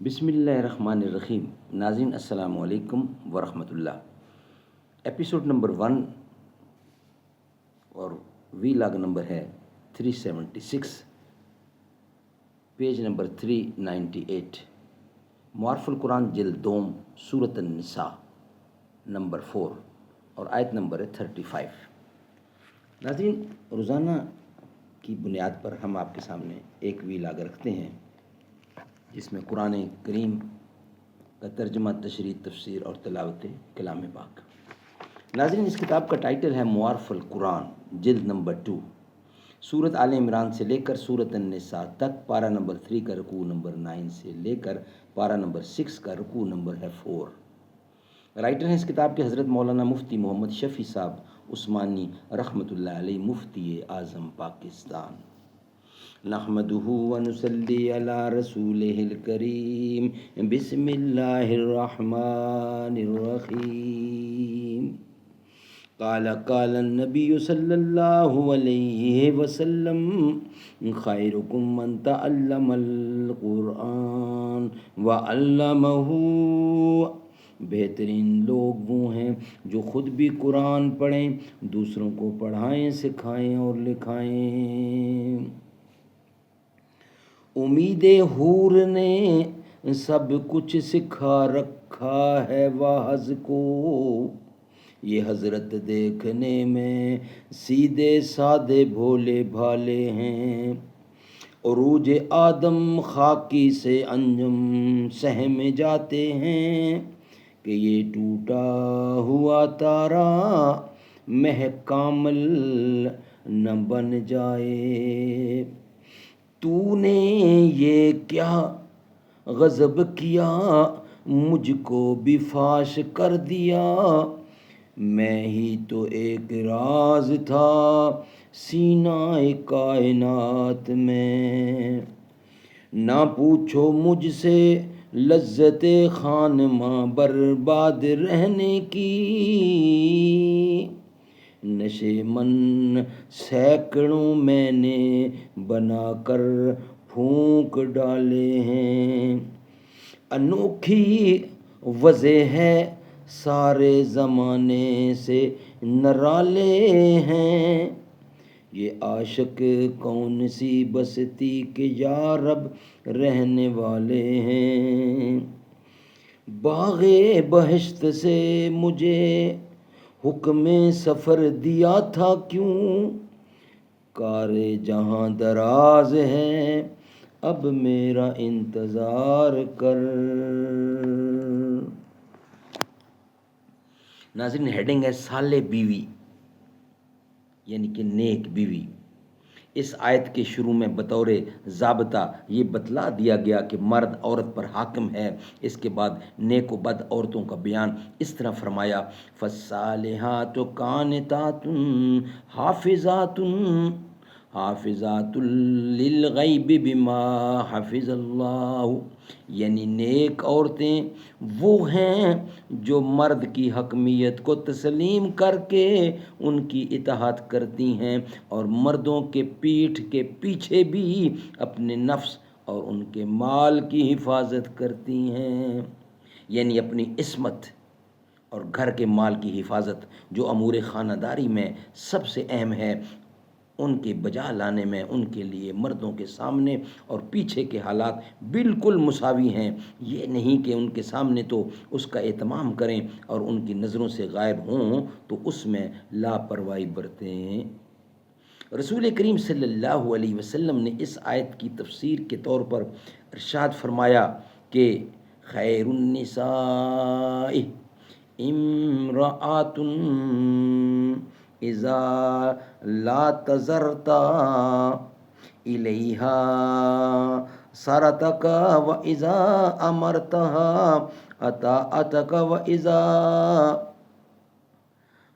بسم اللہ الرحمن الرحیم. ناظرین السلام علیکم ورحمۃ اللہ. ایپیسوڈ نمبر 1 اور وی لاگ نمبر ہے 376، پیج نمبر 398. معارف القرآن جلد دوم، سورۃ النساء نمبر 4 اور آیت نمبر ہے 35. ناظرین، روزانہ کی بنیاد پر ہم آپ کے سامنے ایک وی لاگ رکھتے ہیں جس میں قرآن کریم کا ترجمہ، تشریح، تفسیر اور تلاوت کلام پاک. ناظرین، اس کتاب کا ٹائٹل ہے معارف القرآن جلد نمبر 2، سورۃ آل عمران سے لے کر سورۃ النساء تک. پارہ نمبر 3 کا رکوع نمبر 9 سے لے کر پارہ نمبر 6 کا رکوع نمبر ہے 4. رائٹر ہیں اس کتاب کے حضرت مولانا مفتی محمد شفیع صاحب عثمانی رحمۃ اللہ علیہ، مفتی اعظم پاکستان. نحمده ونصلي على رسوله الكريم. بسم الله الرحمن الرحيم. قال النبي صلى الله عليه وسلم: خيركم من تعلم القرآن وعلمه. بہترین لوگ وہ ہیں جو خود بھی قرآن پڑھیں، دوسروں کو پڑھائیں، سکھائیں اور لکھائیں. امید حور نے سب کچھ سکھا رکھا ہے واعظ کو، یہ حضرت دیکھنے میں سیدھے سادے بھولے بھالے ہیں. عروج آدم خاکی سے انجم سہم جاتے ہیں کہ یہ ٹوٹا ہوا تارا مہ کامل نہ بن جائے. تو نے یہ کیا غضب کیا، مجھ کو بھی فاش کر دیا. میں ہی تو ایک راز تھا سینہ کائنات میں. نہ پوچھو مجھ سے لذت خانماں برباد رہنے کی. نشے من سینکڑوں میں نے بنا کر پھونک ڈالے ہیں. انوکھی وجہ ہے سارے زمانے سے نرالے ہیں. یہ عاشق کون سی بستی کے یا رب رہنے والے ہیں. باغ بہشت سے مجھے حکم سفر دیا تھا کیوں. کار جہاں دراز ہے اب میرا انتظار کر. ناظرین، ہیڈنگ ہے صالح بیوی یعنی کہ نیک بیوی. اس آیت کے شروع میں بطور ضابطہ یہ بتلا دیا گیا کہ مرد عورت پر حاکم ہے. اس کے بعد نیک و بد عورتوں کا بیان اس طرح فرمایا: فالصالحات قانتات حافظات حافظات للغیب بما حفظ اللہ. یعنی نیک عورتیں وہ ہیں جو مرد کی حکمیت کو تسلیم کر کے ان کی اطاعت کرتی ہیں اور مردوں کے پیٹھ کے پیچھے بھی اپنے نفس اور ان کے مال کی حفاظت کرتی ہیں. یعنی اپنی عصمت اور گھر کے مال کی حفاظت جو امور خانہ داری میں سب سے اہم ہے، ان کے بجا لانے میں ان کے لیے مردوں کے سامنے اور پیچھے کے حالات بالکل مساوی ہیں. یہ نہیں کہ ان کے سامنے تو اس کا اہتمام کریں اور ان کی نظروں سے غائب ہوں تو اس میں لاپرواہی برتیں. رسول کریم صلی اللہ علیہ وسلم نے اس آیت کی تفسیر کے طور پر ارشاد فرمایا کہ خیر النساء امرأۃ اذا لا تزرت الیہا سرتک و اذا امرتها اطاعتک و اذا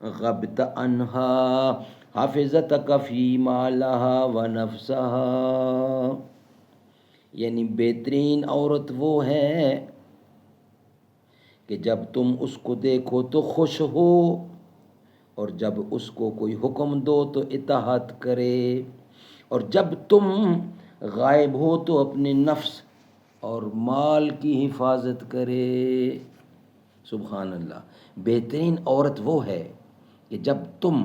غبت عنها حافظتک فی مالہا و نفسہا. یعنی بہترین عورت وہ ہے کہ جب تم اس کو دیکھو تو خوش ہو اور جب اس کو کوئی حکم دو تو اطاعت کرے، اور جب تم غائب ہو تو اپنے نفس اور مال کی حفاظت کرے۔ سبحان اللہ۔ بہترین عورت وہ ہے کہ جب تم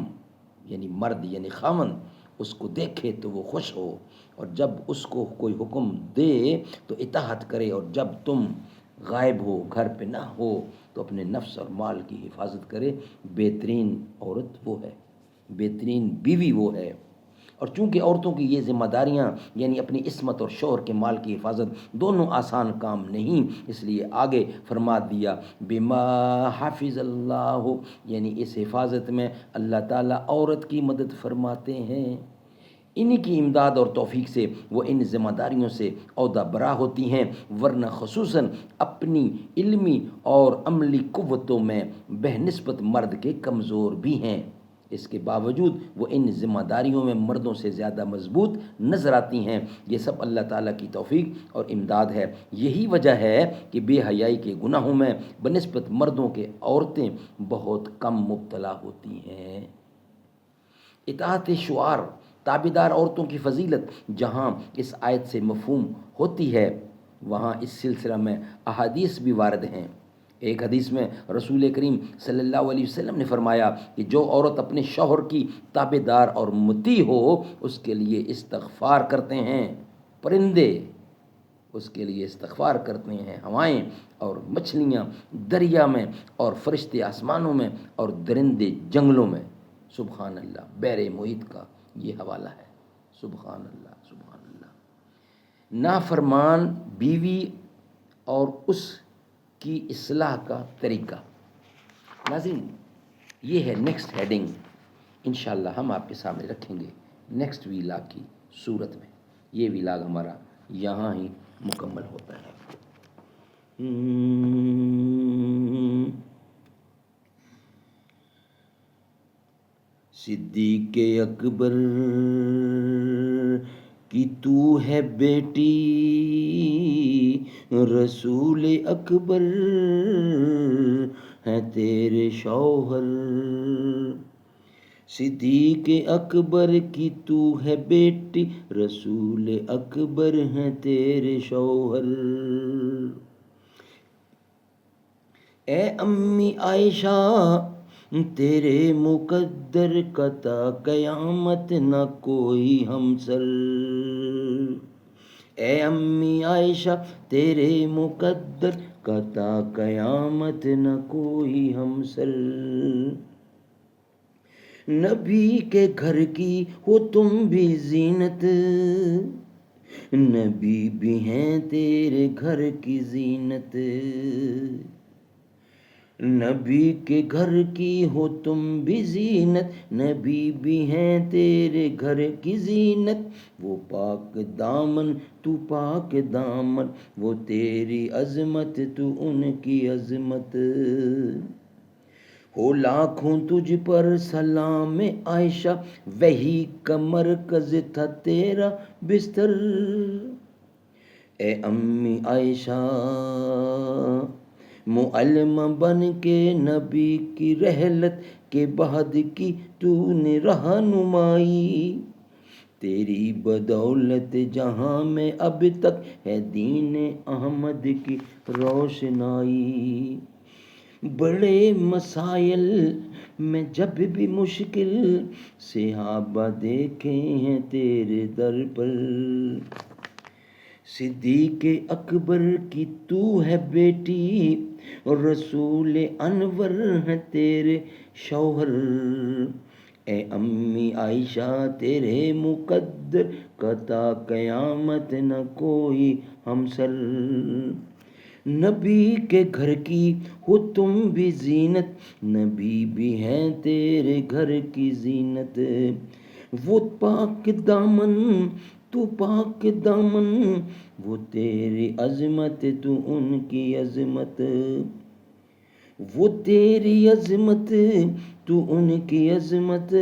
یعنی مرد یعنی خاوند اس کو دیکھے تو وہ خوش ہو، اور جب اس کو کوئی حکم دے تو اطاعت کرے، اور جب تم غائب ہو گھر پہ نہ ہو تو اپنے نفس اور مال کی حفاظت کرے۔ بہترین عورت وہ ہے، بہترین بیوی وہ ہے۔ اور چونکہ عورتوں کی یہ ذمہ داریاں یعنی اپنی عصمت اور شوہر کے مال کی حفاظت دونوں آسان کام نہیں، اس لیے آگے فرما دیا بما حافظ اللہ، یعنی اس حفاظت میں اللہ تعالیٰ عورت کی مدد فرماتے ہیں، انہی کی امداد اور توفیق سے وہ ان ذمہ داریوں سے عہدہ برا ہوتی ہیں، ورنہ خصوصاً اپنی علمی اور عملی قوتوں میں بہ نسبت مرد کے کمزور بھی ہیں۔ اس کے باوجود وہ ان ذمہ داریوں میں مردوں سے زیادہ مضبوط نظر آتی ہیں۔ یہ سب اللہ تعالیٰ کی توفیق اور امداد ہے۔ یہی وجہ ہے کہ بے حیائی کے گناہوں میں بنسبت مردوں کے عورتیں بہت کم مبتلا ہوتی ہیں۔ اطاعت شعار تابعدار عورتوں کی فضیلت جہاں اس آیت سے مفہوم ہوتی ہے، وہاں اس سلسلہ میں احادیث بھی وارد ہیں۔ ایک حدیث میں رسول کریم صلی اللہ علیہ وسلم نے فرمایا کہ جو عورت اپنے شوہر کی تابعدار اور مطیع ہو اس کے لیے استغفار کرتے ہیں پرندے، اس کے لیے استغفار کرتے ہیں ہوائیں اور مچھلیاں دریا میں، اور فرشتے آسمانوں میں، اور درندے جنگلوں میں۔ سبحان اللہ، بحر محیط کا یہ حوالہ ہے۔ سبحان اللہ، سبحان اللہ۔ نافرمان بیوی اور اس کی اصلاح کا طریقہ۔ ناظرین، یہ ہے نیکسٹ ہیڈنگ، انشاءاللہ ہم آپ کے سامنے رکھیں گے نیکسٹ ویلاگ کی صورت میں۔ یہ ویلاگ ہمارا یہاں ہی مکمل ہوتا ہے۔ صدیق اکبر کی تو ہے بیٹی، رسول اکبر ہے تیرے شوہر۔ صدیق اکبر کی تو ہے بیٹی، رسول اکبر ہے تیرے شوہر۔ اے امی عائشہ تیرے مقدر کا تا قیامت نہ کوئی ہمسر۔ اے امی عائشہ تیرے مقدر کا تا قیامت نہ کوئی ہمسر۔ نبی کے گھر کی ہو تم بھی زینت، نبی بھی ہیں تیرے گھر کی زینت۔ نبی کے گھر کی ہو تم بھی زینت، نبی بھی ہیں تیرے گھر کی زینت۔ وہ پاک دامن تو پاک دامن، وہ تیری عظمت تو ان کی عظمت۔ ہو لاکھوں تجھ پر سلام عائشہ، وحی کا مرکز تھا تیرا بستر۔ اے امی عائشہ معلمہ بن کے نبی کی رحلت کے بعد کی تو نے رہنمائی، تیری بدولت جہاں میں اب تک ہے دین احمد کی روشنائی۔ بڑے مسائل میں جب بھی مشکل صحابہ دیکھے ہیں تیرے در پر۔ صدیق اکبر کی تو ہے بیٹی، رسول انور ہے تیرے شوہر۔ اے امی عائشہ تیرے مقدر کا تا قیامت نہ کوئی ہمسر۔ نبی کے گھر کی ہو تم بھی زینت، نبی بھی ہیں تیرے گھر کی زینت۔ وہ پاک دامن تو پاک دامن، وہ تیری عظمت تو ان کی عظمت۔ وہ تیری عظمت تو ان کی عظمت۔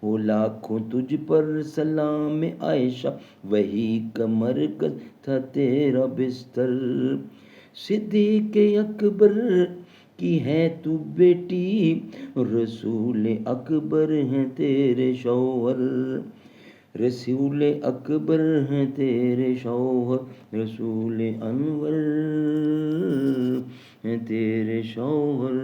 ہو لاکھوں تجھ پر سلام عائشہ، وحی کا مرکز تھا تیرا بستر۔ صدیق اکبر کی ہے تو بیٹی، رسول اکبر ہیں تیرے شوہر۔ رسول اکبر ہیں تیرے شوہر، رسول انور ہیں تیرے شوہر.